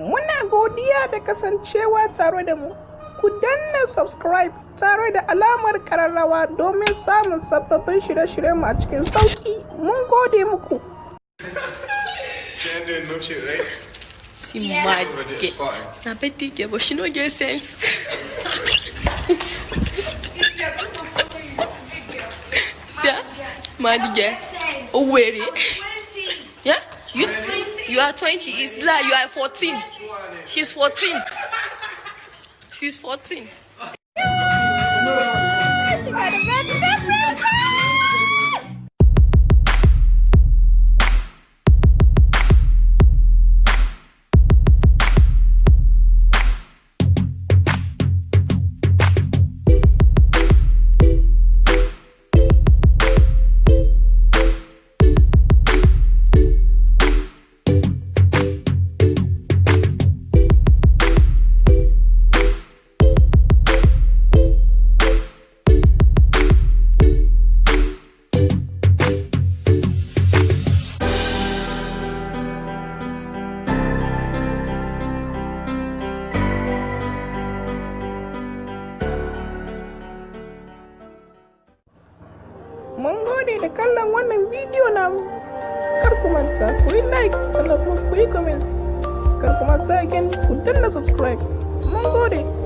Muna godiya da kasancewa tare da mu. Ku danna subscribe tare da alamar kararrawa domin samun sabbabin shirye-shiryen mu a cikin sauki. Mun gode muku. Na petty girl, but she no get sense. Mad girl. Oh, where? Yeah? You are 20. It's like you are 14. She's 14. She's 14. Mun gode da kallon wannan bidiyo namu. Kar ku manta ku yi like sannan kuma ku yi comment. Kar ku manta again ku danna subscribe. Mun gode.